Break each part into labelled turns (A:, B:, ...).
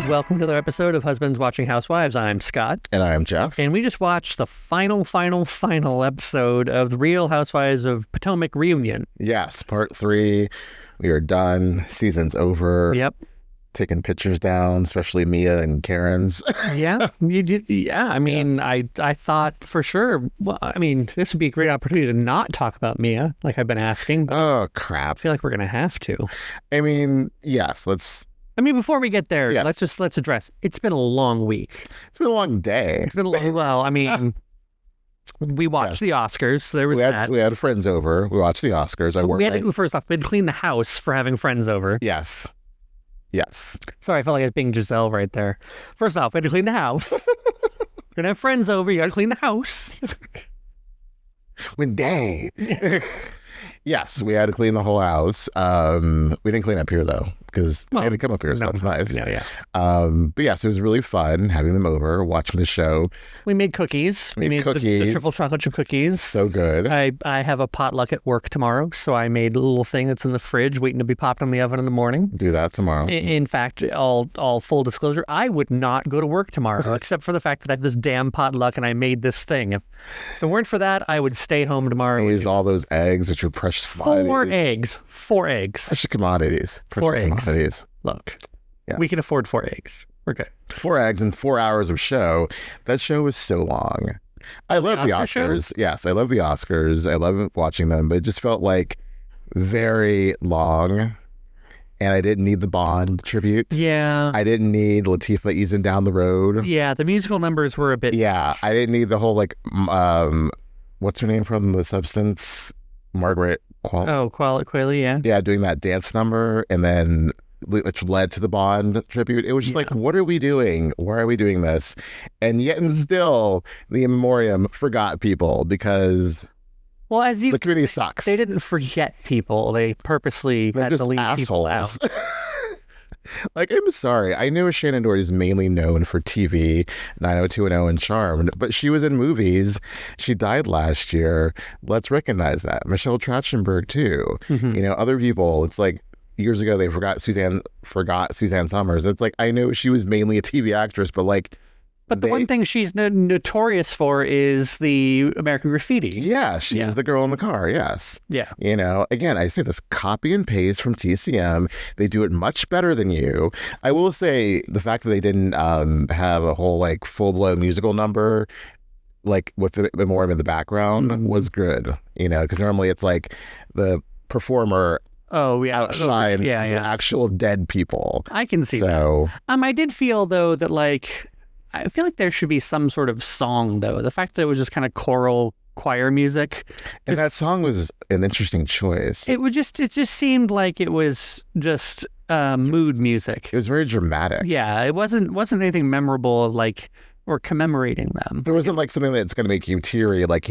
A: Welcome to another episode of Husbands Watching Housewives. I'm Scott.
B: And I'm Jeff.
A: And we just watched the final episode of the Real Housewives of Potomac reunion.
B: Yes, part 3. We are done. Season's over.
A: Yep.
B: Taking pictures down, especially Mia and Karen's.
A: Yeah. You did. Yeah. I mean, I thought for sure, well, I mean, this would be a great opportunity to not talk about Mia, like I've been asking.
B: Oh, crap.
A: I feel like we're going to have to.
B: I mean, yes,
A: before we get there,
B: yes.
A: let's address, it's been a long week.
B: It's been a long day.
A: It's been a long, well, I mean, we watched the Oscars, so there was that.
B: We had friends over. We watched the Oscars.
A: First off, we had to clean the house for having friends over.
B: Yes.
A: Sorry, I felt like I was being Giselle right there. First off, we had to clean the house. We're going to have friends over. You got to clean the house.
B: Wendy. Yes, we had to clean the whole house. We didn't clean up here, though, because I had to come up here, so that's nice.
A: Yeah.
B: But yes, it was really fun having them over, watching the show.
A: We made cookies. We made the triple chocolate chip cookies.
B: So good.
A: I have a potluck at work tomorrow, so I made a little thing that's in the fridge waiting to be popped in the oven in the morning.
B: Do that tomorrow.
A: In fact, all full disclosure, I would not go to work tomorrow, except for the fact that I have this damn potluck and I made this thing. If it weren't for that, I would stay home tomorrow.
B: And use all those eggs that your precious commodities.
A: 4 eggs.
B: Precious commodities.
A: 4 eggs.
B: Commodities.
A: Look,
B: yes.
A: We can afford 4 eggs. We're good.
B: 4 eggs and 4 hours of show. That show was so long. I love the Oscars. Yes, I love the Oscars. I love watching them, but it just felt like very long. And I didn't need the Bond tribute.
A: Yeah.
B: I didn't need Latifah easing down the road.
A: Yeah, the musical numbers were a bit...
B: Yeah, I didn't need the whole, what's her name from The Substance? Margaret
A: Qualley, yeah.
B: Yeah, doing that dance number, and then which led to the Bond tribute. It was just like, what are we doing? Why are we doing this? And yet and still, the in memoriam forgot people because...
A: Well, the
B: community sucks.
A: They didn't forget people. They purposely had to leave people out.
B: I'm sorry. I know Shannon Doherty is mainly known for TV, 90210 and Charmed, but she was in movies. She died last year. Let's recognize that. Michelle Trachtenberg, too. Mm-hmm. Other people, it's like years ago they forgot Suzanne Summers. It's like, I know she was mainly a TV actress, but
A: the one thing she's notorious for is the American Graffiti.
B: Yeah, she's the girl in the car, yes.
A: Yeah.
B: Again, I say this copy and paste from TCM. They do it much better than you. I will say the fact that they didn't have a whole full-blown musical number with the memoriam in the background was good, because normally it's the performer outshines the actual dead people.
A: I can see that. I did feel, though, that I feel like there should be some sort of song, though. The fact that it was just kind of choral choir music.
B: And that song was an interesting choice.
A: It just seemed like it was just mood music.
B: It was very dramatic.
A: Yeah, it wasn't anything memorable or commemorating them.
B: There wasn't something that's going to make you teary, what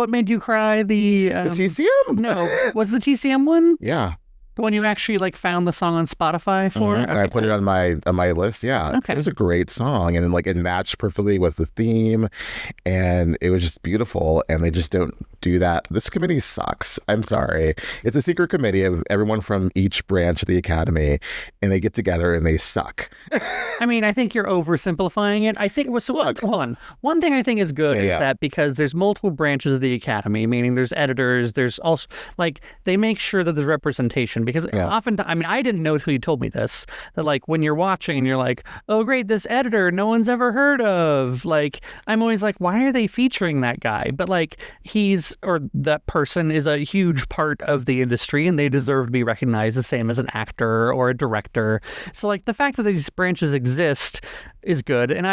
A: made you cry? The
B: TCM?
A: No, was the TCM one?
B: Yeah.
A: The one you actually found the song on Spotify for?
B: Mm-hmm. Okay. And I put it on my list. Yeah.
A: Okay.
B: It was a great song, and it matched perfectly with the theme, and it was just beautiful. And they just don't do that. This committee sucks. I'm sorry. It's a secret committee of everyone from each branch of the Academy, and they get together and they suck.
A: I think you're oversimplifying it. I think hold on. One thing I think is good is that because there's multiple branches of the Academy, meaning there's editors, there's also they make sure that there's representation. Because often, I didn't know until you told me this, that when you're watching and you're like, oh, great, this editor no one's ever heard of. I'm always like, why are they featuring that guy? But that person is a huge part of the industry and they deserve to be recognized the same as an actor or a director. So the fact that these branches exist is good. And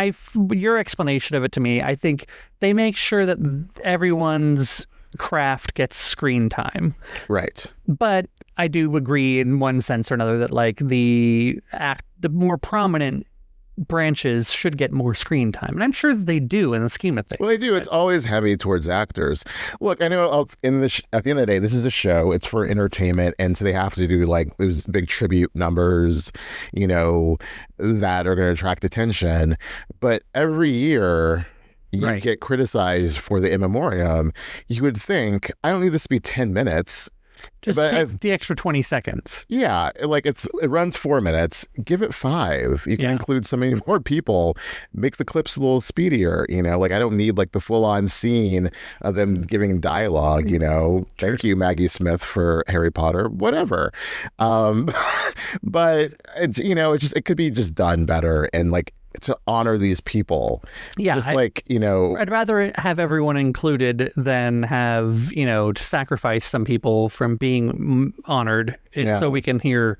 A: your explanation of it to me, I think they make sure that everyone's craft gets screen time.
B: Right.
A: But I do agree in one sense or another that the more prominent branches should get more screen time. And I'm sure that they do in the scheme of things.
B: Well, they do. It's always heavy towards actors. Look, I know at the end of the day, this is a show. It's for entertainment. And so they have to do those big tribute numbers, that are going to attract attention. But every year you get criticized for the in memoriam. You would think, I don't need this to be 10 minutes.
A: Just take the extra 20 seconds.
B: Yeah, like it runs 4 minutes. Give it 5. You can include so many more people. Make the clips a little speedier. Like I don't need like the full on scene of them giving dialogue. Thank you, Maggie Smith, for Harry Potter. Whatever. But it could be just done better and like to honor these people.
A: Yeah.
B: Just
A: I'd rather have everyone included than have, to sacrifice some people from being honored so we can hear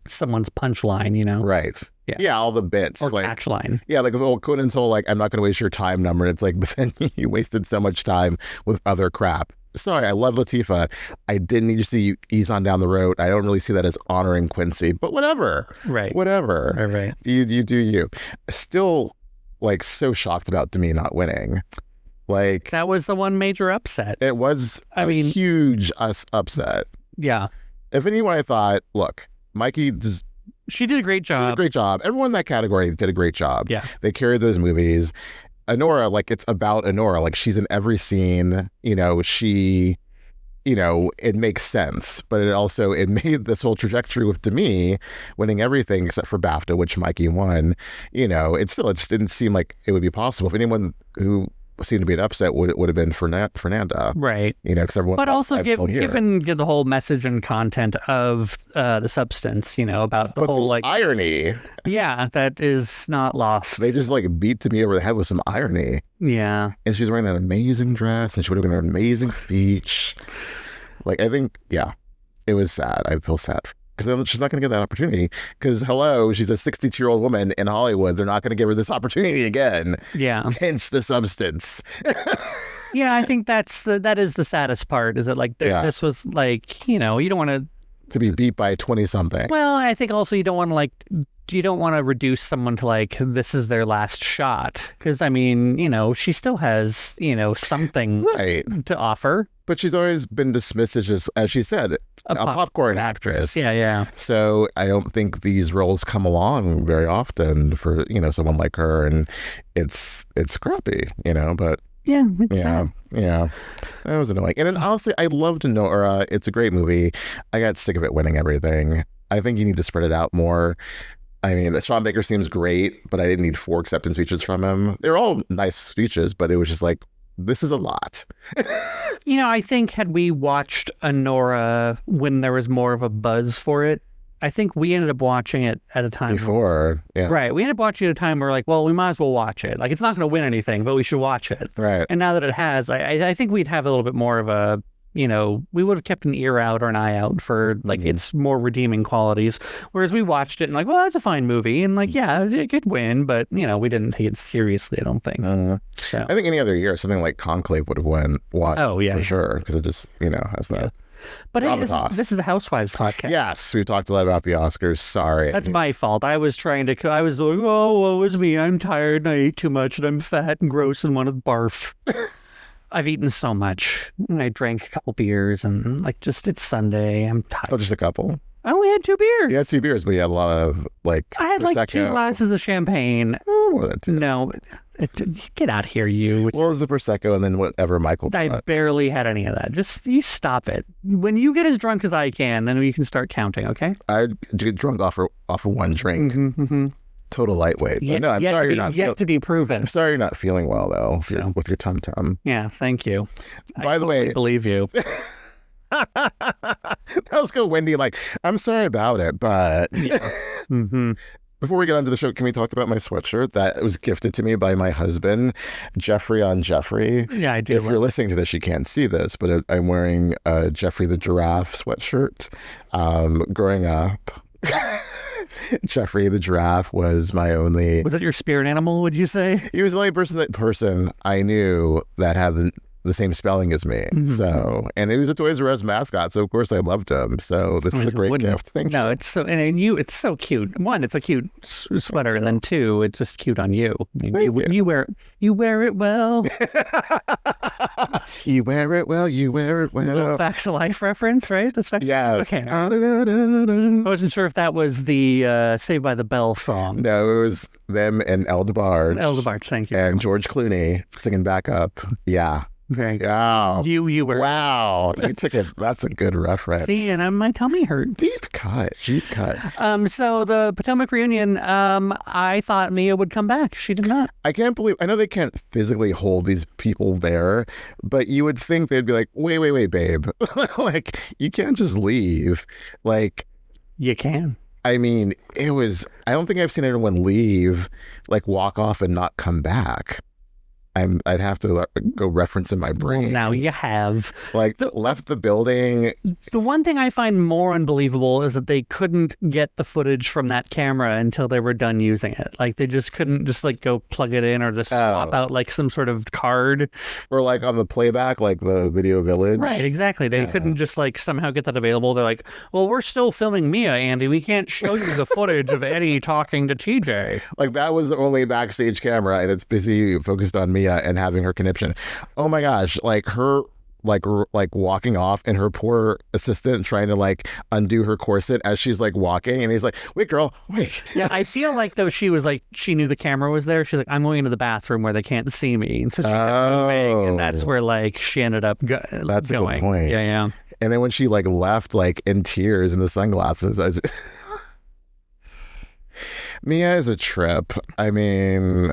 A: someone's punchline,
B: Right. Yeah, all the bits.
A: Or catchline.
B: Yeah, like Conan's whole, like, I'm not going to waste your time number. It's like, but then you wasted so much time with other crap. Sorry, I love Latifah. I didn't need to see you ease on down the road. I don't really see that as honoring Quincy, but whatever.
A: Right.
B: Whatever.
A: Right.
B: You do you. Still, like, so shocked about Demi not winning. Like,
A: that was the one major upset.
B: It was huge upset.
A: Yeah.
B: If anyone I thought, look, Mikey...
A: She did a great job.
B: She did a great job. Everyone in that category did a great job.
A: Yeah.
B: They carried those movies. Honora, like, it's about Honora. Like, she's in every scene. She, it makes sense. But it made this whole trajectory with Demi winning everything except for BAFTA, which Mikey won. It just didn't seem like it would be possible. If anyone who seemed to be an upset would have been Fernanda.
A: Right.
B: Because everyone.
A: But also given the whole message and content of the substance, about the whole like
B: irony.
A: Yeah, that is not lost.
B: They just like beat Demi over the head with some irony.
A: Yeah.
B: And she's wearing that amazing dress, and she would have been an amazing speech. Like, I think, it was sad. I feel sad. Because she's not going to get that opportunity. Because, hello, she's a 62-year-old woman in Hollywood. They're not going to give her this opportunity again.
A: Yeah.
B: Hence the substance.
A: Yeah, I think that is the saddest part. Is that like this was like, you don't want
B: to be beat by 20-something.
A: Well, I think also you don't want to reduce someone to like this is their last shot. Because she still has something to offer.
B: But she's always been dismissed as just, as she said, a popcorn actress.
A: Yeah.
B: So I don't think these roles come along very often for, someone like her. And it's crappy, but...
A: Yeah, it's sad.
B: Yeah. That was annoying. And then honestly, I loved Nora. It's a great movie. I got sick of it winning everything. I think you need to spread it out more. Sean Baker seems great, but I didn't need 4 acceptance speeches from him. They're all nice speeches, but it was just like, this is a lot.
A: I think had we watched Nora when there was more of a buzz for it, I think we ended up watching it at a time
B: before. Yeah.
A: Right. We ended up watching it at a time where we're like, well, we might as well watch it. Like, it's not going to win anything, but we should watch it.
B: Right.
A: And now that it has, I think we'd have a little bit more of a, we would have kept an ear out or an eye out for like its more redeeming qualities. Whereas we watched it and like, well, that's a fine movie. And like, yeah, it could win, but we didn't take it seriously, I don't think.
B: So. I think any other year, something like Conclave would have won.
A: Oh, yeah.
B: For sure. Because it just, has that.
A: Yeah. But this is a Housewives podcast.
B: Yes, we talked a lot about the Oscars. Sorry.
A: That's my fault. I was like, oh, woe is me. I'm tired and I ate too much and I'm fat and gross and want to barf. I've eaten so much. And I drank a couple beers and like it's Sunday. I'm tired.
B: Oh, just a couple?
A: I only had 2 beers.
B: You had 2 beers, but you had a lot of like
A: I had Prosecco. Like 2 glasses of champagne.
B: Oh, more than 2.
A: No. Get out here, you.
B: What was the Prosecco and then whatever Michael bought?
A: I barely had any of that. Just, you stop it. When you get as drunk as I can, then we can start counting, okay?
B: I'd get drunk off of one drink.
A: Mm-hmm.
B: Total lightweight. No, I'm sorry you're not.
A: Yet to be proven.
B: I'm sorry you're not feeling well, though, with your tum-tum.
A: Yeah, thank you.
B: By the way...
A: I believe you.
B: That was good, Wendy. Like, I'm sorry about it, but...
A: Yeah. Mm-hmm.
B: Before we get onto the show, can we talk about my sweatshirt that was gifted to me by my husband, Jeffrey on Jeffrey?
A: Yeah, I do.
B: If you're listening to this, you can't see this, but I'm wearing a Jeffrey the Giraffe sweatshirt. Growing up, Jeffrey the Giraffe was my only...
A: Was that your spirit animal, would you say?
B: He was the only person I knew that had the same spelling as me. Mm-hmm. So, and he was a Toys R Us mascot, so of course I loved him. So this is a great gift. Thank you.
A: No, it's so, and it's so cute. 1, it's a cute sweater, and then 2, it's just cute on you. You wear it well.
B: You wear it well. You wear it well.
A: A little Facts of Life reference, right? That's Facts.
B: Yes.
A: Okay. I wasn't sure if that was the Saved by the Bell song.
B: No, it was them and El DeBarge.
A: El DeBarge, thank you.
B: And George Clooney singing back up. Yeah.
A: Very good.
B: Wow.
A: You were.
B: Wow. You took it. That's a good reference.
A: See, and my tummy hurts.
B: Deep cut.
A: So the Potomac reunion, I thought Mia would come back. She did not.
B: I can't believe, I know they can't physically hold these people there, but you would think they'd be like, wait, babe. Like, you can't just leave. Like,
A: you can.
B: I mean, I don't think I've seen anyone leave, like walk off and not come back. I'd have to go reference in my brain.
A: Well, now you have.
B: Like, left the building.
A: The one thing I find more unbelievable is that they couldn't get the footage from that camera until they were done using it. Like, they just couldn't just, like, go plug it in or just swap out, like, some sort of card.
B: Or, like, on the playback, like the Video Village.
A: Right, exactly. They couldn't just, like, somehow get that available. They're like, well, we're still filming Mia, Andy. We can't show you the footage of Eddie talking to TJ.
B: Like, that was the only backstage camera, and it's busy focused on Mia and having her conniption. Oh my gosh, like her like walking off and her poor assistant trying to like undo her corset as she's like walking, and he's like, wait girl, wait.
A: Yeah, I feel like though she was like, she knew the camera was there. She's like, I'm going into the bathroom where they can't see me, and so she kept moving, and that's where like she ended up
B: that's
A: going.
B: A good point.
A: Yeah.
B: And then when she like left like in tears in the sunglasses, Mia is a trip. I mean,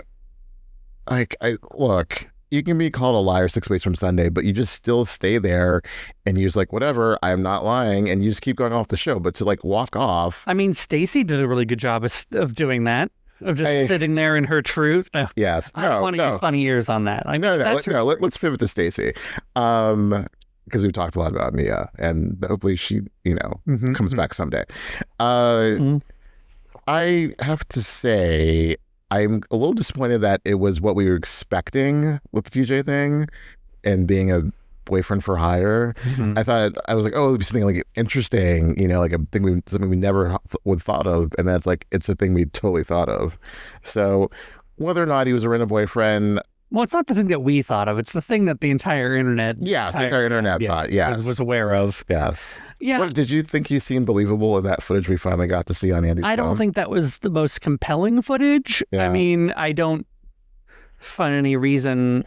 B: like, look, you can be called a liar 6 weeks from Sunday, but you just still stay there and you're just like, whatever, I'm not lying, and you just keep going off the show. But to like walk off.
A: I mean, Stacey did a really good job of doing that, of just sitting there in her truth.
B: Yes.
A: I don't want to use funny ears on that. Like,
B: let's pivot to Stacey. Because we've talked a lot about Mia, and hopefully she, comes back someday. I have to say, I'm a little disappointed that it was what we were expecting with the TJ thing and being a boyfriend for hire. I was like, oh, it'll be something like interesting, like something we never would thought of, and that's like it's a thing we totally thought of. So whether or not he was a random boyfriend.
A: Well, it's not the thing that we thought of. It's the thing that the entire internet.
B: Yes, the entire internet thought. Yes,
A: was aware of.
B: Yes.
A: Yeah.
B: What, did you think he seemed believable in that footage we finally got to see on Andy's
A: I don't think that was the most compelling footage. Yeah. I mean, I don't find any reason.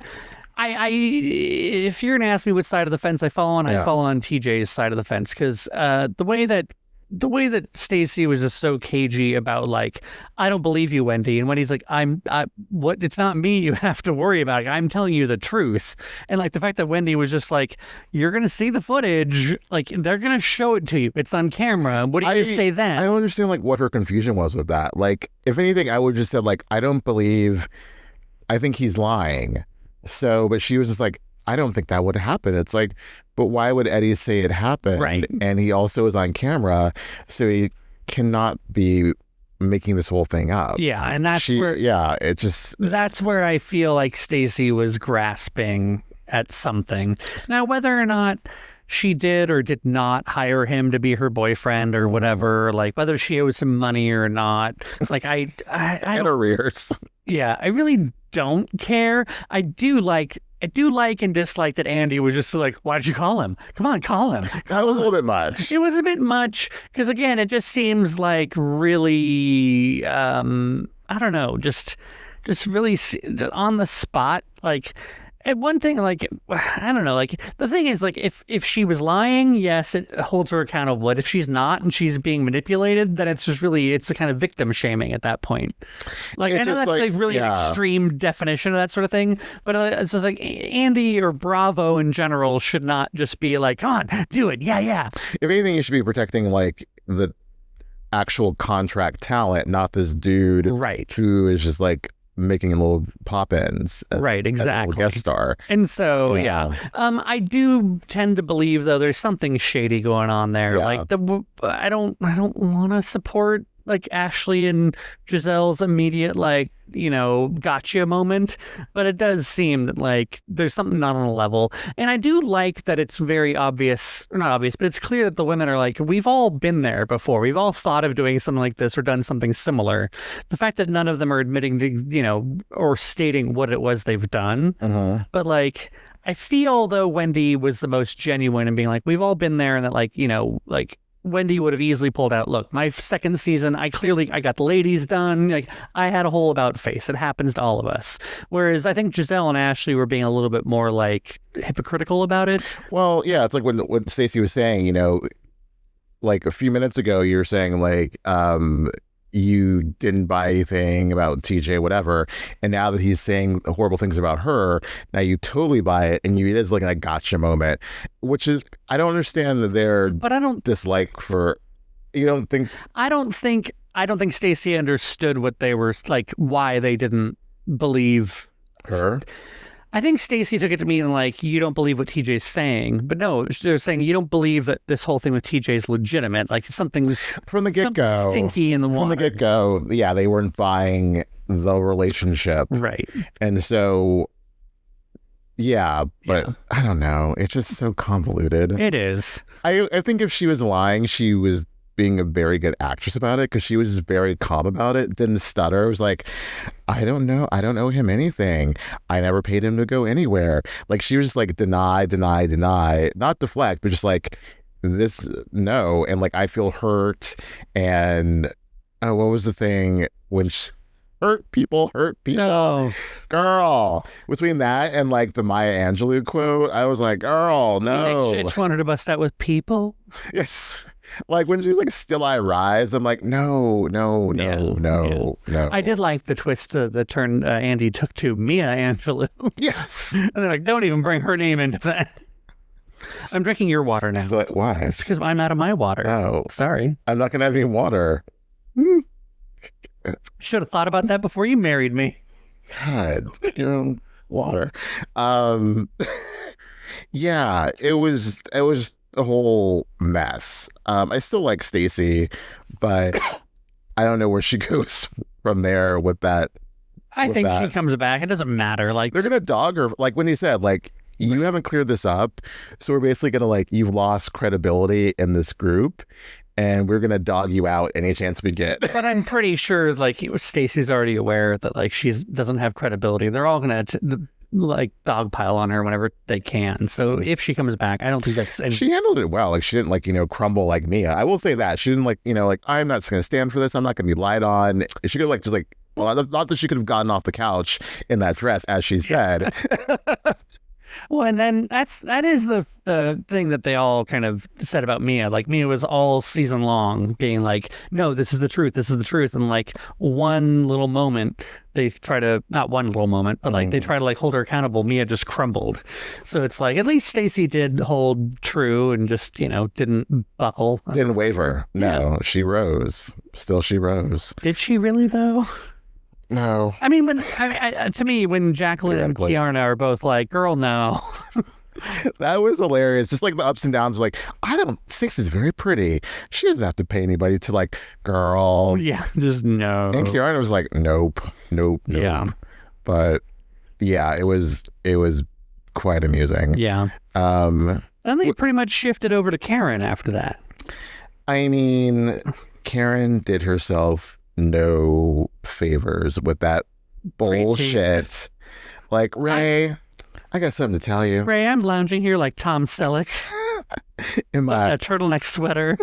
A: If you're gonna ask me which side of the fence I fall on, I fall on TJ's side of the fence, because the way that Stacey was just so cagey about like, I don't believe you, Wendy, and Wendy's like, it's not me you have to worry about. I'm telling you the truth. And like the fact that Wendy was just like, you're gonna see the footage, like they're gonna show it to you. It's on camera. What do you say then?
B: I don't understand like what her confusion was with that. Like, if anything, I would just said like, I think he's lying. So, but she was just like, I don't think that would happen. It's like, but why would Eddie say it happened?
A: Right.
B: And he also is on camera, so he cannot be making this whole thing up.
A: Yeah, and that's where I feel like Stacey was grasping at something. Now, whether or not she did or did not hire him to be her boyfriend or whatever, like whether she owes him money or not, like I
B: and arrears.
A: Yeah, I really don't care. I do like and dislike that Andy was just like, why'd you call him? Come on, call him.
B: That was a little bit much.
A: It was a bit much because, again, it just seems like really, I don't know, just really on the spot. Like, and one thing, like, I don't know, like, the thing is, like, if she was lying, yes, it holds her accountable. But if she's not and she's being manipulated, then it's just really, it's a kind of victim shaming at that point. Like, I know that's like really an extreme definition of that sort of thing, but it's just like Andy or Bravo in general should not just be like, come on, do it. Yeah.
B: If anything, you should be protecting, like, the actual contract talent, not this dude who is just like making little pop-ins,
A: right? Exactly,
B: as a guest star.
A: And so, I do tend to believe though there's something shady going on there. Yeah. Like I don't want to support like Ashley and Giselle's immediate like gotcha moment, but it does seem that like there's something not on a level. And I do like that it's very obvious, or not obvious, but it's clear that the women are like, we've all been there before. We've all thought of doing something like this or done something similar. The fact that none of them are admitting to, or stating what it was they've done. But like, I feel though Wendy was the most genuine in being like, we've all been there, and that like, like Wendy would have easily pulled out, look, my second season, I got the ladies done. Like, I had a whole about face. It happens to all of us. Whereas I think Giselle and Ashley were being a little bit more like hypocritical about it.
B: Well, yeah, it's like when Stacey was saying, like a few minutes ago, you were saying like, you didn't buy anything about TJ, whatever. And now that he's saying horrible things about her, now you totally buy it. And it is like a gotcha moment, which is, I don't understand their dislike for, you don't think. I don't think
A: Stacey understood what they were like, why they didn't believe
B: her.
A: I think Stacey took it to mean like, you don't believe what TJ's saying, but no, they're saying you don't believe that this whole thing with TJ is legitimate. Like something's
B: from the get-go
A: stinky in the water.
B: From the get-go, yeah, they weren't buying the relationship,
A: right?
B: And so, yeah, but I don't know. It's just so convoluted.
A: It is.
B: I think if she was lying, she was being a very good actress about it, because she was just very calm about it, didn't stutter. It was like, I don't know him anything. I never paid him to go anywhere. Like, she was just like, deny, not deflect, but just like, this, no. And like, I feel hurt. And what was the thing when hurt people?
A: Oh.
B: Girl, between that and like the Maya Angelou quote, I was like, girl, no.
A: I just wanted to bust out with people.
B: Yes. Like when she was like, still I rise, I'm like, no.
A: I did like the twist, the turn Andy took to Mia Angelou.
B: Yes.
A: And they're like, don't even bring her name into that. I'm drinking your water now.
B: So, like, why?
A: It's because I'm out of my water.
B: Oh.
A: Sorry.
B: I'm not going to have any water.
A: Should have thought about that before you married me.
B: God, your own water. Yeah, it was a whole mess. I still like Stacey, but I don't know where she goes from there with that.
A: I think she comes back. It doesn't matter. Like,
B: they're gonna dog her. Like when they said, like, you haven't cleared this up, so we're basically gonna, like, you've lost credibility in this group, and we're gonna dog you out any chance we get.
A: But I'm pretty sure, like, Stacey's already aware that, like, she doesn't have credibility. They're all gonna like dogpile on her whenever they can. So if she comes back, I don't think that's
B: she handled it well. Like, she didn't, like, crumble like Mia. I will say that she didn't, like, like, I'm not going to stand for this. I'm not going to be lied on. She could, like, just like, well, not that she could have gotten off the couch in that dress, as she said.
A: Well, and then that is the thing that they all kind of said about Mia. Like, Mia was all season long being like, no, this is the truth. And like one little moment, they try to, not one little moment, but like they try to like hold her accountable. Mia just crumbled. So it's like, at least Stacey did hold true and just, didn't buckle.
B: Didn't waver. No, she rose. Still she rose.
A: Did she really though?
B: No.
A: I mean, to me, when Jacqueline and Kiarna are both like, girl, no.
B: That was hilarious. Just like the ups and downs of like, Stacey's very pretty. She doesn't have to pay anybody to, like, girl.
A: Yeah, just no.
B: And Kiarna was like, nope.
A: Yeah.
B: But yeah, it was quite amusing.
A: Yeah. And they pretty much shifted over to Karen after that.
B: I mean, Karen did herself no favors with that bullshit. Like, Ray, I got something to tell you.
A: Ray, I'm lounging here like Tom Selleck
B: in my
A: a turtleneck sweater.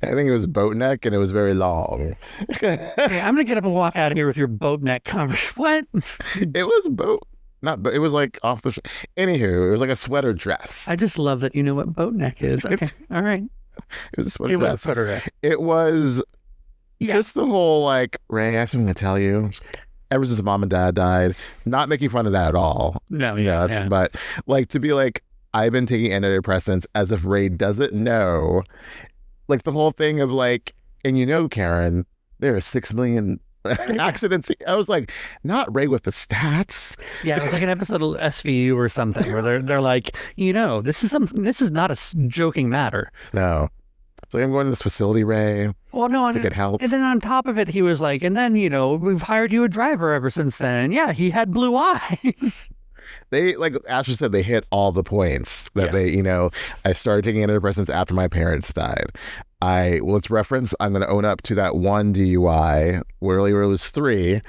B: I think it was boat neck, and it was very long.
A: Okay, I'm gonna get up and walk out of here with your boat neck converse. What?
B: It was boat. Not, but it was like off the. Anywho, it was like a sweater dress.
A: I just love that you know what boat neck is. Okay, all right.
B: It was a sweater dress.
A: It was a sweater dress.
B: It was. Yeah. Just the whole, like, Ray, I have something to tell you. Ever since Mom and Dad died, not making fun of that at all.
A: No,
B: but like, to be like, I've been taking antidepressants as if Ray doesn't know. Like the whole thing of like, and Karen, there are 6 million accidents. I was like, not Ray with the stats.
A: Yeah, it was like an episode of SVU or something where they're like, this is not a joking matter.
B: No. So I'm going to this facility, Ray.
A: Well, no,
B: to get help.
A: And then on top of it, he was like, and then, we've hired you a driver ever since then. And yeah, he had blue eyes.
B: They, like Ashley said, they hit all the points that they, I started taking antidepressants after my parents died. let's reference, I'm going to own up to that one DUI where it was 3.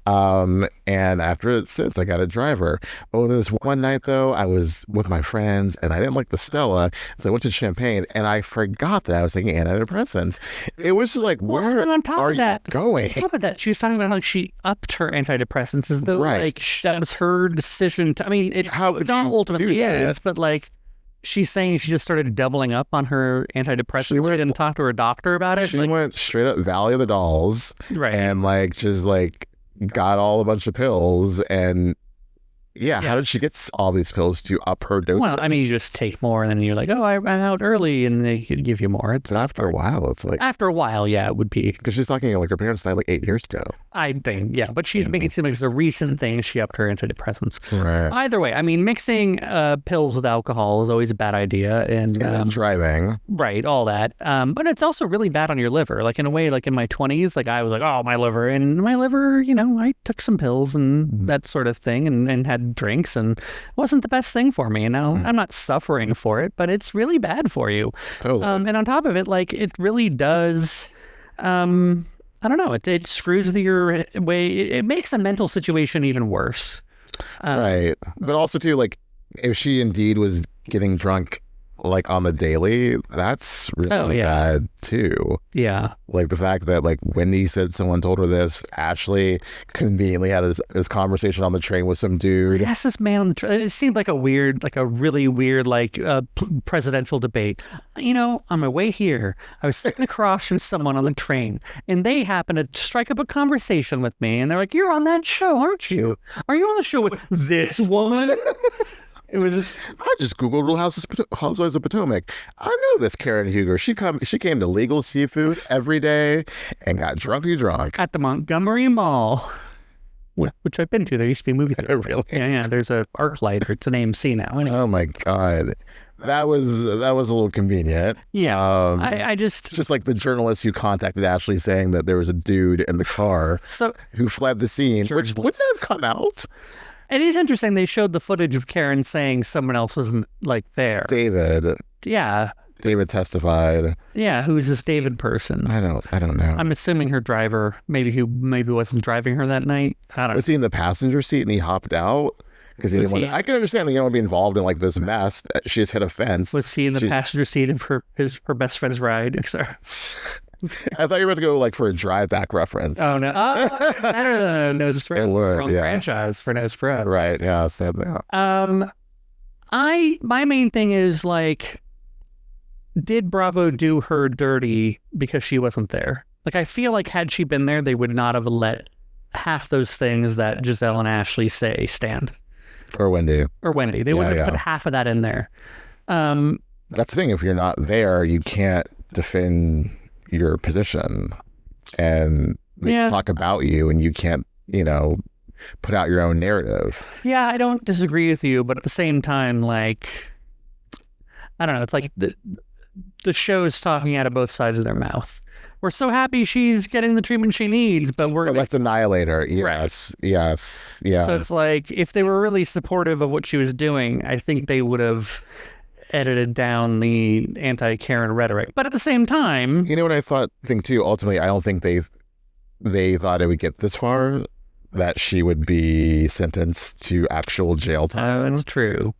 B: And after it sits, I got a driver. Oh, this one night though, I was with my friends and I didn't like the Stella. So I went to Champagne and I forgot that I was taking antidepressants. It was just like, where
A: on top
B: are
A: of that,
B: you going?
A: On top of that, she was talking about how she upped her antidepressants as though like that was her decision to, I mean, it ultimately is, but like, she's saying she just started doubling up on her antidepressants. She didn't talk to her doctor about it.
B: She went straight up Valley of the Dolls, and like just like got a bunch of pills. And how did she get all these pills to up her dose?
A: Well, I mean, you just take more, and then you're like, oh, I'm out early, and they could give you more.
B: It's after a while. It's like
A: after a while, it would be
B: because she's talking like her parents died like 8 years ago.
A: I think, but she's making it seem like it's a recent thing. She upped her antidepressants.
B: Right.
A: Either way, I mean, mixing pills with alcohol is always a bad idea, and
B: driving,
A: right, all that. But it's also really bad on your liver. Like in a way, like in my 20s, like I was like, oh, my liver, I took some pills and that sort of thing, and had drinks, and it wasn't the best thing for me. And now I'm not suffering for it, but it's really bad for you.
B: Totally.
A: And on top of it, like it really does. I don't know. It screws with your way. It makes the mental situation even worse.
B: Right. But also too, like if she indeed was getting drunk like on the daily, that's really bad too.
A: Yeah.
B: Like the fact that like Wendy said someone told her this. Ashley conveniently had this conversation on the train with some dude.
A: Yes, this man on the train. It seemed like a really weird presidential debate. On my way here, I was sitting across from someone on the train, and they happened to strike up a conversation with me, and they're like, "You're on that show, aren't you? Are you on the show with this woman?" It was just,
B: I just Googled Real Housewives of Potomac. I know this Karen Huger. She came to Legal Seafood every day and got drunk
A: at the Montgomery Mall, which I've been to. There used to be a movie theater.
B: Really?
A: Yeah. There's a ArcLight, or it's an AMC now. Anyway.
B: Oh my God, that was a little convenient.
A: Yeah, I
B: just like the journalist who contacted Ashley saying that there was a dude in the car who fled the scene, which wouldn't have come out.
A: It is interesting. They showed the footage of Karen saying someone else wasn't like there.
B: David.
A: Yeah.
B: David testified.
A: Yeah. Who's this David person?
B: I don't know.
A: I'm assuming her driver, maybe wasn't driving her that night. I don't know.
B: Was he in the passenger seat and he hopped out? Because he didn't want. I can understand that you don't want to be involved in like this mess. She just hit a fence.
A: Was he in the passenger seat of her best friend's ride? Sorry.
B: I thought you were about to go like for a drive back reference.
A: Oh no! I don't know. Nose Fred. Franchise for Nose Fred.
B: Right? Yeah.
A: My main thing is like, did Bravo do her dirty because she wasn't there? Like, I feel like had she been there, they would not have let half those things that Giselle and Ashley say stand.
B: Or Wendy.
A: They wouldn't have put half of that in there.
B: That's the thing. If you're not there, you can't defend your position, and they talk about you, and you can't, put out your own narrative.
A: Yeah, I don't disagree with you, but at the same time, like, I don't know. It's like the show's talking out of both sides of their mouth. We're so happy she's getting the treatment she needs, but
B: let's annihilate her. Yes, right. Yes, yeah.
A: So it's like, if they were really supportive of what she was doing, I think they would have edited down the anti-Karen rhetoric. But at the same time,
B: what I think too, ultimately, I don't think they thought it would get this far, that she would be sentenced to actual jail time.
A: Oh, that's true.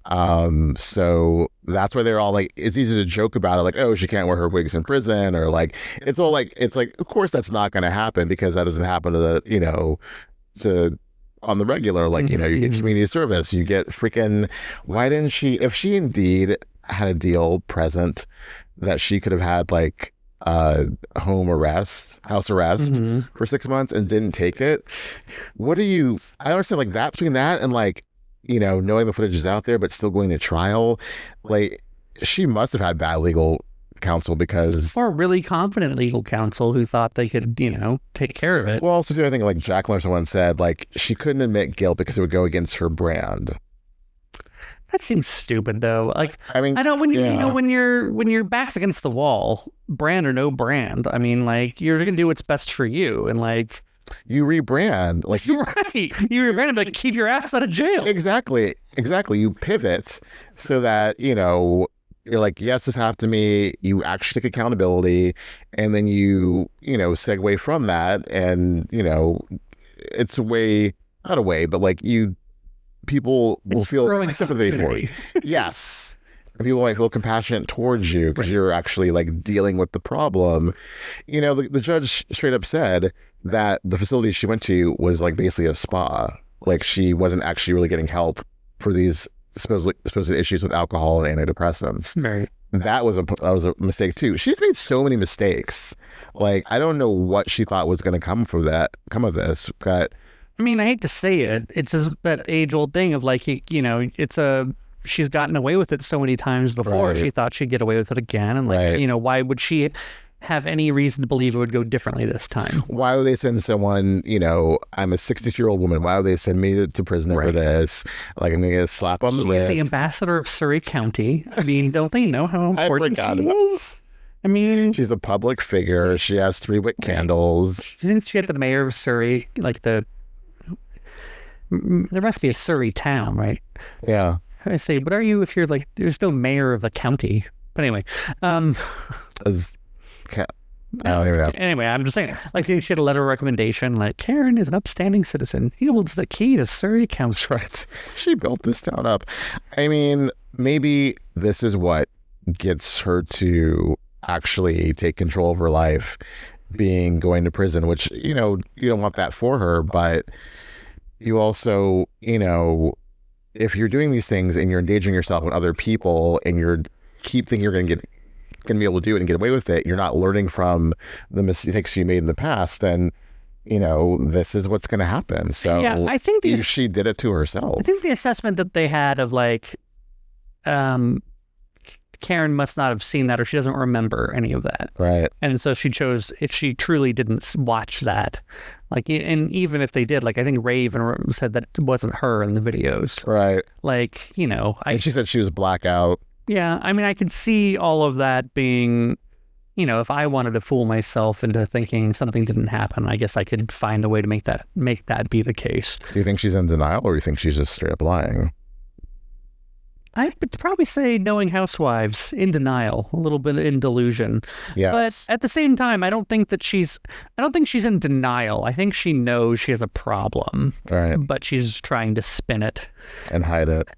B: So that's why they're all like, it's easy to joke about it, like, oh, she can't wear her wigs in prison, or like, it's like, of course that's not going to happen, because that doesn't happen to on the regular, like, you get community service, you get freaking, why didn't she, if she indeed had a deal present that she could have had like house arrest for 6 months and didn't take it, I don't understand, like, that between that and like, knowing the footage is out there but still going to trial, like, she must have had bad legal counsel, or
A: really confident legal counsel who thought they could, take care of it.
B: Well, also too, I think like Jacqueline or someone said, like, she couldn't admit guilt because it would go against her brand.
A: That seems stupid, though. Like,
B: I mean,
A: I know when when your back's against the wall, brand or no brand, I mean, like, you're gonna do what's best for you, and like,
B: you rebrand, like,
A: you're right. You rebrand and like, keep your ass out of jail.
B: Exactly. You pivot so that you're like, yes, this happened to me. You actually take accountability, and then segue from that, and it's a way, not a way, but like people will feel sympathy for you. Yes. And people might feel compassionate towards you because you're actually like dealing with the problem. The judge straight up said that the facility she went to was like basically a spa. Like she wasn't actually really getting help for these supposed issues with alcohol and antidepressants.
A: Right.
B: That was a mistake too. She's made so many mistakes. Like I don't know what she thought was going to come of this. But
A: I mean, I hate to say it. It's that age-old thing of like, she's gotten away with it so many times before. Right. She thought she'd get away with it again. And like, why would she have any reason to believe it would go differently this time?
B: Why would they send someone, I'm a 62-year-old woman. Why would they send me to prison over this? Like I'm going to get a slap on the wrist.
A: She's the ambassador of Surrey County. I mean, don't they know how important she is? I mean,
B: she's a public figure. She has 3 wick candles.
A: Didn't she get the mayor of Surrey, like there must be a Surrey town, right?
B: Yeah.
A: I say, what are you if you're like, there's no mayor of the county? But anyway.
B: I don't even know.
A: Anyway, I'm just saying, like, she had a letter of recommendation, like, Karen is an upstanding citizen. He holds the key to Surrey County.
B: Right. She built this town up. I mean, maybe this is what gets her to actually take control of her life, going to prison, which, you don't want that for her, but you also, if you're doing these things and you're endangering yourself with other people and you're thinking you're going to be able to do it and get away with it, you're not learning from the mistakes you made in the past, then this is what's going to happen. So yeah, I think she did it to herself.
A: I think the assessment that they had of like Karen must not have seen that, or she doesn't remember any of that.
B: Right.
A: And so she chose, if she truly didn't watch that, like, and even if they did, like, I think Ray even said that it wasn't her in the videos.
B: Right.
A: Like,
B: and she said she was blackout.
A: Yeah. I mean, I could see all of that being, if I wanted to fool myself into thinking something didn't happen, I guess I could find a way to make that be the case.
B: Do you think she's in denial, or do you think she's just straight up lying?
A: I would probably say, knowing housewives, in denial, a little bit in delusion.
B: Yes.
A: But at the same time, I don't think she's in denial. I think she knows she has a problem.
B: Right.
A: But she's trying to spin it.
B: And hide it.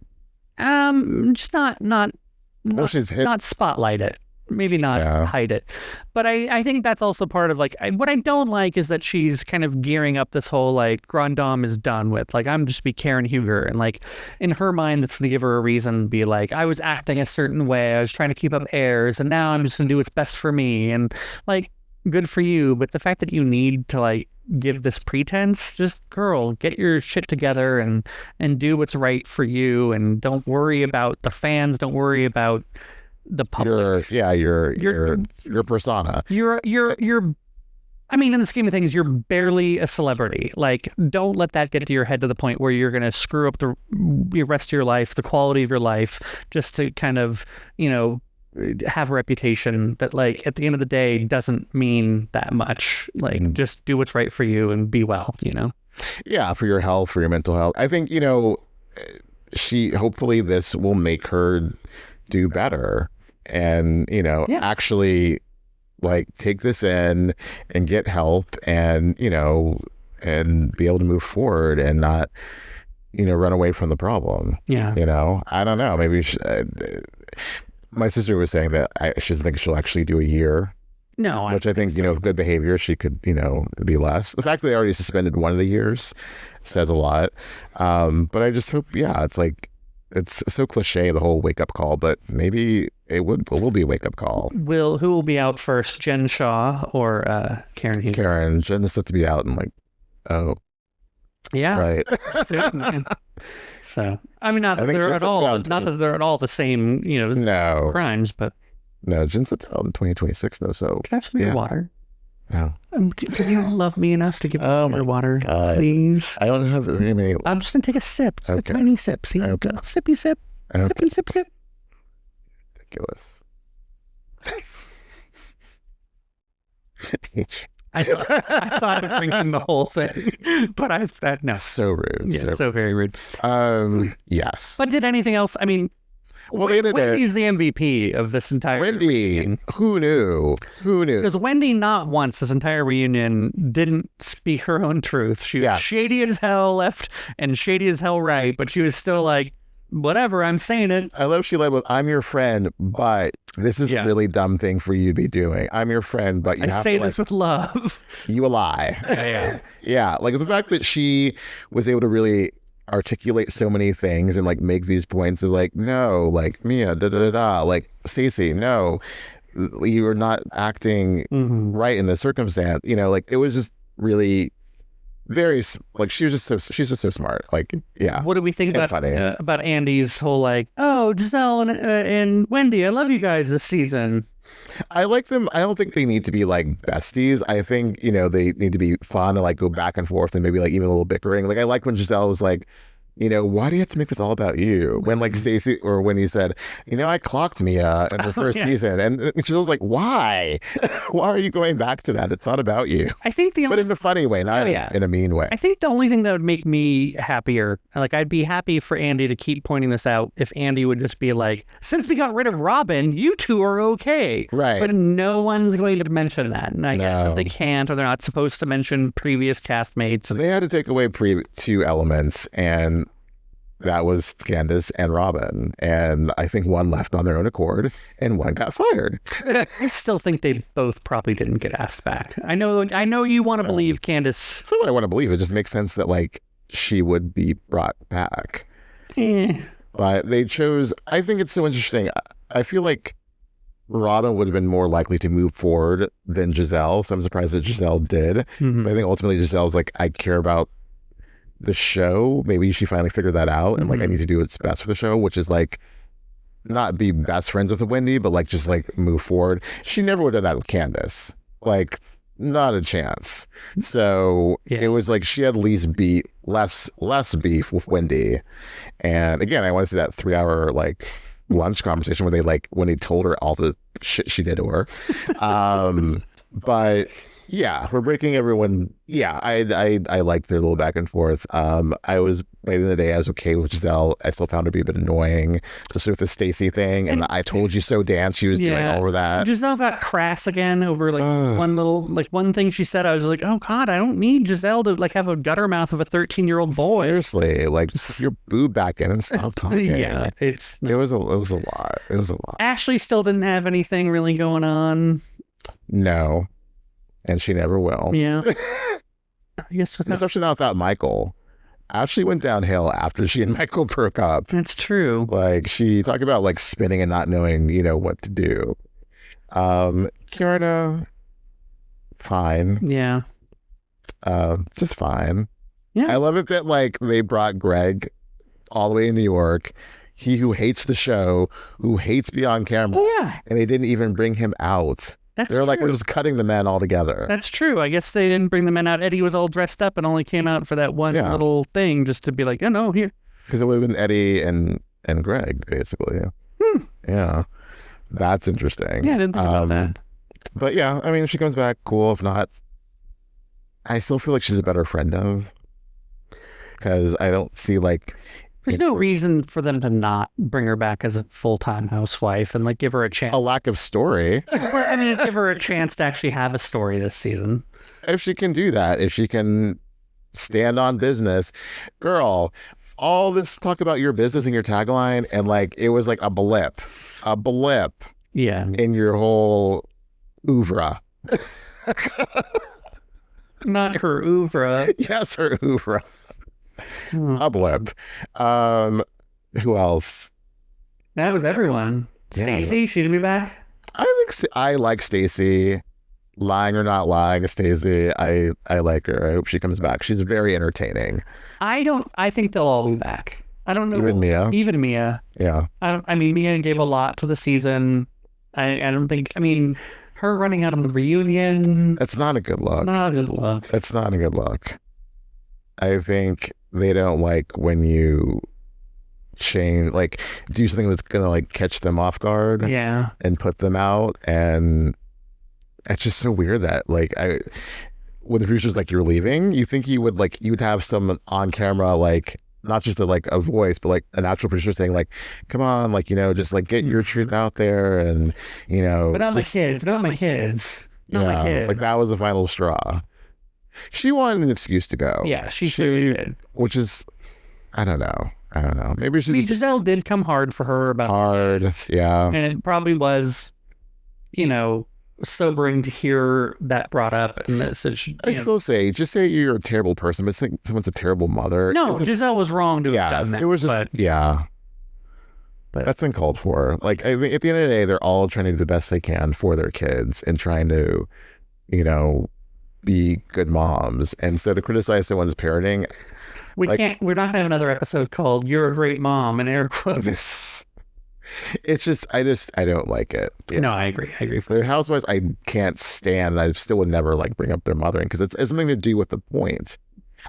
A: Just not spotlight it. Maybe not hide it. But I think that's also part of, like, what I don't like is that she's kind of gearing up this whole, like, Grand Dame is done with. Like, I'm just be Karen Huger. And, like, in her mind, that's going to give her a reason to be like, I was acting a certain way. I was trying to keep up airs. And now I'm just going to do what's best for me. And, like, good for you. But the fact that you need to, like, give this pretense, just, girl, get your shit together and do what's right for you. And don't worry about the fans. Don't worry about the public.
B: Your persona.
A: I mean, in the scheme of things, you're barely a celebrity. Like, don't let that get to your head to the point where you're going to screw up the rest of your life, the quality of your life, just to kind of, have a reputation that, like, at the end of the day doesn't mean that much. Like, just do what's right for you and be well,
B: Yeah, for your health, for your mental health. I think, hopefully this will make her do better and, actually, like, take this in and get help and, and be able to move forward and not, run away from the problem.
A: Yeah.
B: I don't know. Maybe my sister was saying that she thinks she'll actually do a year.
A: No,
B: which I think, with good behavior, she could, be less. The fact that they already suspended one of the years says a lot. But I just hope, it's like, it's so cliche, the whole wake up call, but maybe it will be a wake up call.
A: Who will be out first, Jen Shaw or Karen Huger?
B: Karen. Jen is set to be out in, like,
A: yeah,
B: right.
A: So, I mean, not that they're at all the same,
B: no
A: crimes, but
B: no, Jen's set out in 2026 though. So
A: can I have some of your water?
B: No.
A: Can you love me enough to give me your water,
B: God.
A: please?
B: I don't have very many.
A: I'm just gonna take a sip, a tiny sip. See, sippy sip, sippy sip sip.
B: Ridiculous.
A: I thought of drinking the whole thing, but no.
B: So rude.
A: Yeah, so very rude.
B: Yes.
A: But did anything else? I mean,
B: Well, they ended
A: Wendy's the MVP of this entire
B: Wendy,
A: reunion.
B: Who knew?
A: Because Wendy not once this entire reunion didn't speak her own truth. She was shady as hell left and shady as hell right, but she was still like, whatever, I'm saying it.
B: I love she led with, I'm your friend, but this is a really dumb thing for you to be doing. I'm your friend, but you have to
A: say this with love.
B: You a lie.
A: Yeah.
B: Yeah, like the fact that she was able to really articulate so many things and like make these points of like, no, like Mia, like Stacey, no, you are not acting right in this circumstance. You know, like it was just really very like she's just so smart. Like, yeah.
A: What do we think about Andy's whole like, oh, Giselle and Wendy, I love you guys this season.
B: I like them. I don't think they need to be like besties. I think, you know, they need to be fun and like go back and forth and maybe like even a little bickering. Like I like when Giselle was like, you know, why do you have to make this all about you? When like Stacey or when he said, you know, I clocked Mia in her first season, and she was like, why? Why are you going back to that? It's not about you.
A: I think
B: but in a funny way, not in a mean way.
A: I think the only thing that would make me happier, like I'd be happy for Andy to keep pointing this out, if Andy would just be like, since we got rid of Robin, you two are okay.
B: Right.
A: But no one's going to mention that. And I get that they can't, or they're not supposed to mention previous castmates.
B: They had to take away two elements, and that was Candace and Robin. And I think one left on their own accord and one got fired.
A: I still think they both probably didn't get asked back. I know you want to believe Candace.
B: So I want to believe. It just makes sense that like she would be brought back. But they chose, I think it's so interesting. I feel like Robin would have been more likely to move forward than Giselle. So I'm surprised that Giselle did. But I think ultimately Giselle's like, I care about the show. Maybe she finally figured that out, and like I need to do what's best for the show, which is like not be best friends with Wendy, but like just like move forward. She never would have done that with Candace, like not a chance. So it was like she had less beef with Wendy. And again, I want to see that 3-hour like lunch conversation where they like when he told her all the shit she did to her. But yeah, we're breaking everyone. Yeah, I liked their little back and forth. I was late in the day. I was okay with Giselle. I still found her to be a bit annoying, especially with the Stacey thing. And I told you so dance. She was doing all of that.
A: Giselle got crass again over like one thing she said. I was like, oh God, I don't need Giselle to like have a gutter mouth of a 13-year-old boy.
B: Seriously, like just put your boob back in and stop talking.
A: Yeah, it
B: was a lot. It was a lot.
A: Ashley still didn't have anything really going on.
B: No. And she never will.
A: Yeah. I guess
B: especially not without Michael. Ashley went downhill after she and Michael broke up.
A: That's true.
B: Like she talked about like spinning and not knowing, you know, what to do. Kierna, fine.
A: Yeah.
B: Just fine.
A: Yeah.
B: I love it that like they brought Greg all the way to New York. He who hates the show, who hates being on camera.
A: Oh, yeah.
B: And they didn't even bring him out. They're like, we're just cutting the men all together.
A: That's true. I guess they didn't bring the men out. Eddie was all dressed up and only came out for that one little thing just to be like, oh, no, here.
B: Because it would have been Eddie and Greg, basically. Yeah. That's interesting.
A: Yeah, I didn't think about that.
B: But yeah, I mean, if she comes back, cool. If not, I still feel like she's a better friend of. Because I don't see like...
A: There's no reason for them to not bring her back as a full-time housewife and like give her a chance.
B: A lack of story.
A: I mean, give her a chance to actually have a story this season.
B: If she can do that, if she can stand on business, girl, all this talk about your business and your tagline, and like it was like a blip.
A: Yeah.
B: In your whole oeuvre.
A: Not her oeuvre.
B: Yes, her oeuvre. A blip. Who else?
A: That was everyone. Stacey, she'd be back.
B: I like Stacey. Lying or not lying, Stacey. I like her. I hope she comes back. She's very entertaining.
A: I think they'll all be back. I don't know.
B: Even
A: Mia.
B: Yeah.
A: I mean, Mia gave a lot to the season. I don't think. I mean, her running out on the reunion.
B: That's not a good look.
A: Not a good look.
B: That's not a good look. I think they don't like when you change, like do something that's gonna like catch them off guard.
A: Yeah.
B: And put them out, and it's just so weird that like when the producer's like, you're leaving, you think you would have some on camera like not just a voice, but like an actual producer saying like, come on, like, just like get your truth out there, and
A: but not my kids, not my kids, not my kids.
B: Like that was the final straw. She wanted an excuse to go.
A: Yeah, she did.
B: Which is, I don't know. Maybe
A: Giselle did come hard for her about
B: yeah.
A: And it probably was, sobering to hear that brought up. And
B: I still say, just say you're a terrible person, but say someone's a terrible mother.
A: No, Giselle was wrong to have done that.
B: It was just, but that's uncalled for. Like, I think at the end of the day, they're all trying to do the best they can for their kids and trying to, be good moms. And so to criticize someone's parenting,
A: we're not going to have another episode called "You're a Great Mom" in air quotes.
B: It's just, I don't like it.
A: Yeah. No, I agree.
B: The Housewives, I can't stand. I still would never bring up their mothering because it's something to do with the point.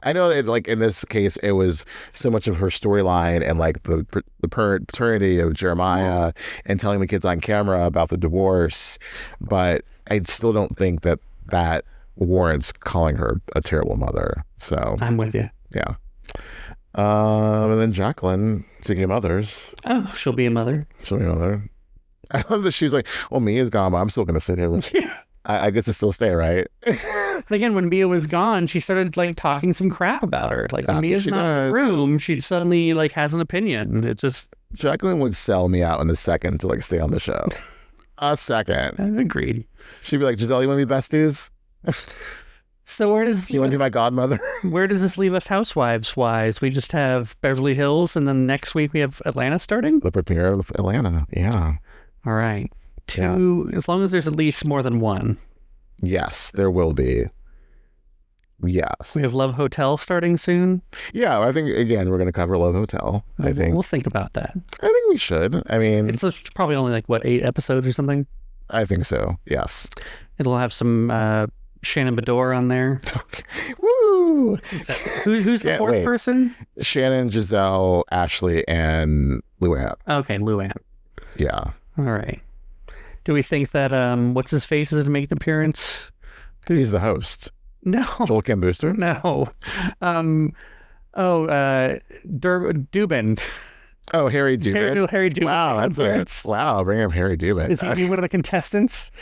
B: I know that in this case, it was so much of her storyline and the paternity of Jeremiah and telling the kids on camera about the divorce, but I still don't think that warrants calling her a terrible mother. So
A: I'm with you.
B: Yeah. And then Jacqueline, speaking of mothers.
A: Oh, she'll be a mother.
B: I love that she's like, well, Mia's gone, but I'm still going to sit here. Yeah. I guess to still stay, right?
A: Again, when Mia was gone, she started talking some crap about her. When Mia's not in the room, she suddenly has an opinion. It just...
B: Jacqueline would sell me out in a second to stay on the show. A second.
A: I agreed.
B: She'd be like, Giselle, you want to be besties?
A: So where does
B: you want to be my godmother?
A: Where does this leave us housewives wise? We just have Beverly Hills, and then next week we have Atlanta starting.
B: The premiere of Atlanta. Yeah.
A: All right. Two. Yeah. As long as there's at least more than one.
B: Yes, there will be. Yes.
A: We have Love Hotel starting soon.
B: Yeah, I think again we're going to cover Love Hotel. I think
A: we'll think about that.
B: I think we should. I mean,
A: it's probably only 8 episodes or something.
B: I think so. Yes.
A: It'll have some Shannon Bedore on there.
B: Okay. Woo!
A: Who's the fourth person?
B: Shannon, Giselle, Ashley, and Luann.
A: Okay, Luann.
B: Yeah.
A: All right. Do we think that what's his face is to make an appearance?
B: He's the host.
A: No.
B: Joel Kim Booster?
A: No. Dubin.
B: Oh, Harry Dubin.
A: Harry Dubin.
B: Wow, wow, bring up Harry Dubin.
A: Is he one of the contestants?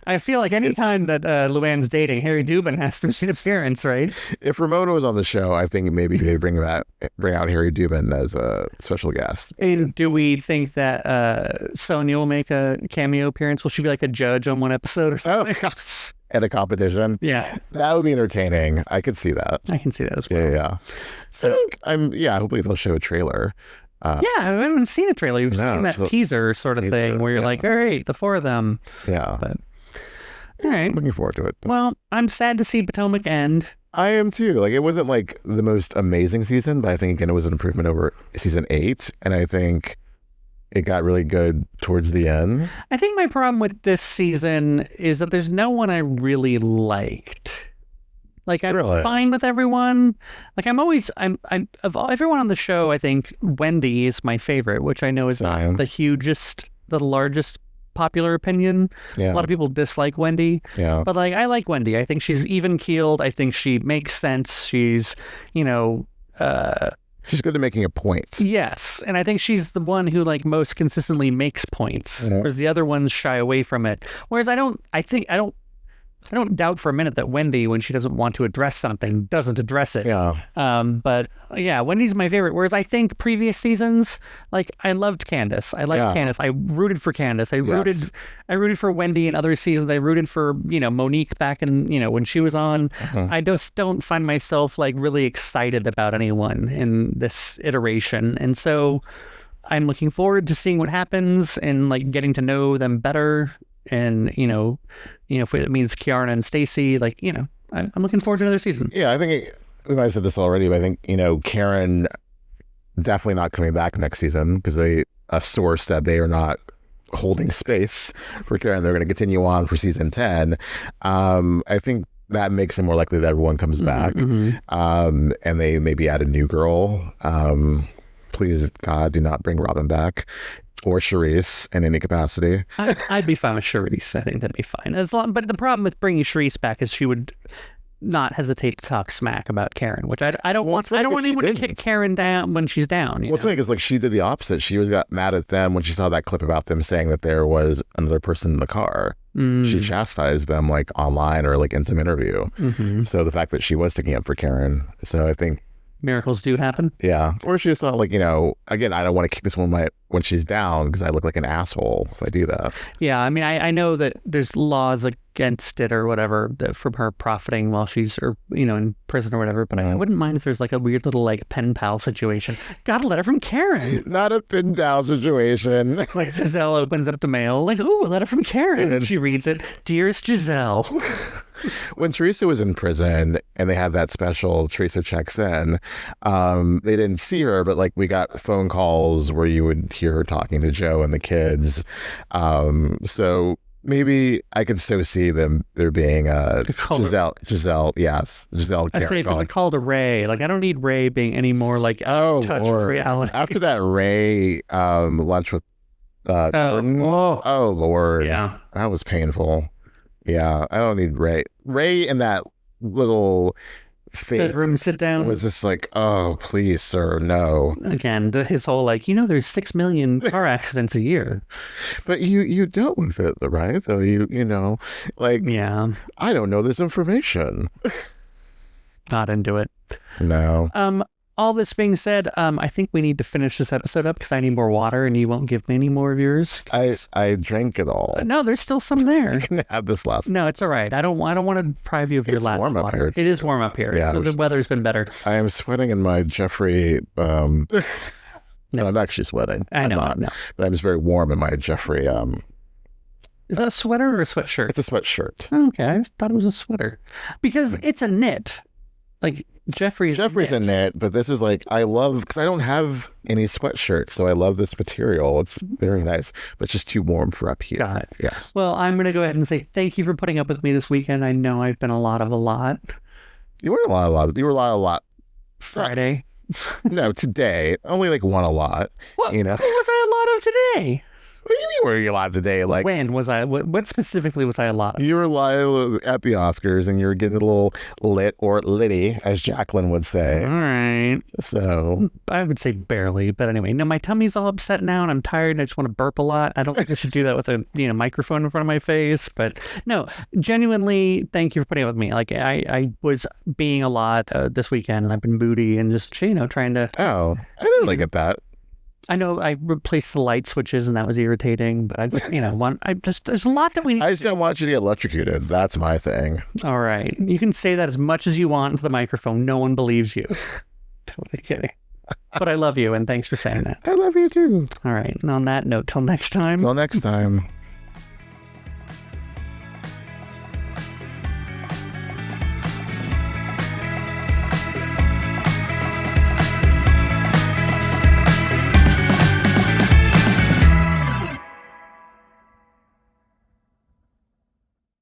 A: I feel like any time that Luann's dating, Harry Dubin has to make an appearance, right?
B: If Ramona was on the show, I think maybe they'd bring out Harry Dubin as a special guest.
A: And do we think that Sonia will make a cameo appearance? Will she be a judge on one episode or something?
B: Oh, at a competition?
A: Yeah.
B: That would be entertaining. I could see that.
A: I can see that as well.
B: Yeah. So hopefully they'll show a trailer.
A: I haven't seen a trailer. You've seen that teaser sort of thing where you're all right, the four of them.
B: Yeah.
A: But all right.
B: Looking forward to it.
A: Well, I'm sad to see Potomac end.
B: I am too. It wasn't the most amazing season, but I think again it was an improvement over season 8, and I think it got really good towards the end.
A: I think my problem with this season is that there's no one I really liked. I'm fine with everyone. I'm of everyone on the show, I think Wendy is my favorite, which I know is not the largest popular opinion.
B: Yeah.
A: A lot of people dislike Wendy.
B: Yeah.
A: But I like Wendy. I think she's even keeled. I think she makes sense. She's,
B: she's good at making a point.
A: Yes. And I think she's the one who most consistently makes points. Yeah. Whereas the other ones shy away from it. Whereas I don't doubt for a minute that Wendy, when she doesn't want to address something, doesn't address it.
B: Yeah.
A: But yeah, Wendy's my favorite. Whereas I think previous seasons, I loved Candace. I liked Candace. I rooted for Candace. I rooted for Wendy in other seasons. I rooted for, Monique back in, when she was on. Uh-huh. I just don't find myself really excited about anyone in this iteration. And so I'm looking forward to seeing what happens and getting to know them better. And, if it means Kiara and Stacey, I'm looking forward to another season.
B: Yeah, I think we might have said this already, but I think, Karen definitely not coming back next season because a source said they are not holding space for Karen. They're going to continue on for season 10. I think that makes it more likely that everyone comes back. Mm-hmm. And they maybe add a new girl. Please, God, do not bring Robin back. Or Charisse in any capacity.
A: I'd be fine with Charisse. I think that'd be fine. But the problem with bringing Charisse back is she would not hesitate to talk smack about Karen, which I don't want anyone to kick Karen down when she's down.
B: What's funny is like she did the opposite. She got mad at them when she saw that clip about them saying that there was another person in the car. She chastised them like online or like in some interview. So the fact that she was sticking up for Karen. So I think
A: miracles do happen.
B: Yeah. Or she just thought like, again, I don't want to kick this woman when she's down because I look like an asshole if I do that.
A: Yeah. I mean, I know that there's laws against it or whatever from her profiting while she's in prison or whatever. But I wouldn't mind if there's like a weird little like pen pal situation. Got a letter from Karen.
B: Not a pen pal situation.
A: Like Giselle opens up the mail like, ooh, a letter from Karen. And she reads it. Dearest Giselle.
B: When Teresa was in prison and they had that special Teresa Checks In, they didn't see her, but like we got phone calls where you would hear her talking to Joe and the kids. So maybe I could so see there being Giselle, yes. Giselle.
A: I say if it's a call to Ray, like I don't need Ray being any more like touch with reality.
B: After that Ray lunch with Thornton, oh Lord.
A: Yeah.
B: That was painful. Yeah, I don't need Ray. Ray in that little
A: bedroom sit down
B: was just like, oh, please, sir, no.
A: Again, his whole like, there's 6 million car accidents a year.
B: But you dealt with it, right? So yeah. I don't know this information.
A: Not into it.
B: No.
A: All this being said, I think we need to finish this episode up because I need more water and you won't give me any more of yours.
B: I drank it all.
A: No, there's still some there.
B: You can have this last.
A: No, it's all right. I don't want to deprive you of your last
B: warm
A: water.
B: Up here.
A: It is warm up here.
B: Yeah,
A: so the weather's been better.
B: I am sweating in my Jeffrey. No, I'm actually sweating.
A: I know.
B: I'm not, but I'm just very warm in my Jeffrey.
A: Is that a sweater or a sweatshirt?
B: It's a sweatshirt.
A: Okay, I thought it was a sweater because it's a knit. Like Jeffrey's
B: a knit, but this is like I love because I don't have any sweatshirts, so I love this material. It's very nice, but just too warm for up here.
A: Got it.
B: Yes.
A: Well, I'm going to go ahead and say thank you for putting up with me this weekend. I know I've been a lot.
B: You were a lot. You were a lot.
A: Friday.
B: No, today. Only like one a lot.
A: What was I a lot of today?
B: What do you mean were you a lot today? Like
A: when was I? What specifically was I a lot of?
B: You were live at the Oscars and you were getting a little lit or litty, as Jacqueline would say.
A: All right.
B: So
A: I would say barely, but anyway. No, my tummy's all upset now and I'm tired and I just want to burp a lot. I don't think I should do that with a microphone in front of my face. But no, genuinely, thank you for putting up with me. Like I was being a lot this weekend and I've been moody and just trying to.
B: Oh, I didn't really get that.
A: I know I replaced the light switches and that was irritating, but there's a lot that we need.
B: I just don't want you to get electrocuted. That's my thing.
A: All right. You can say that as much as you want into the microphone. No one believes you. Totally kidding. But I love you and thanks for saying that.
B: I love you too.
A: All right. And on that note, till next time.
B: Till next time.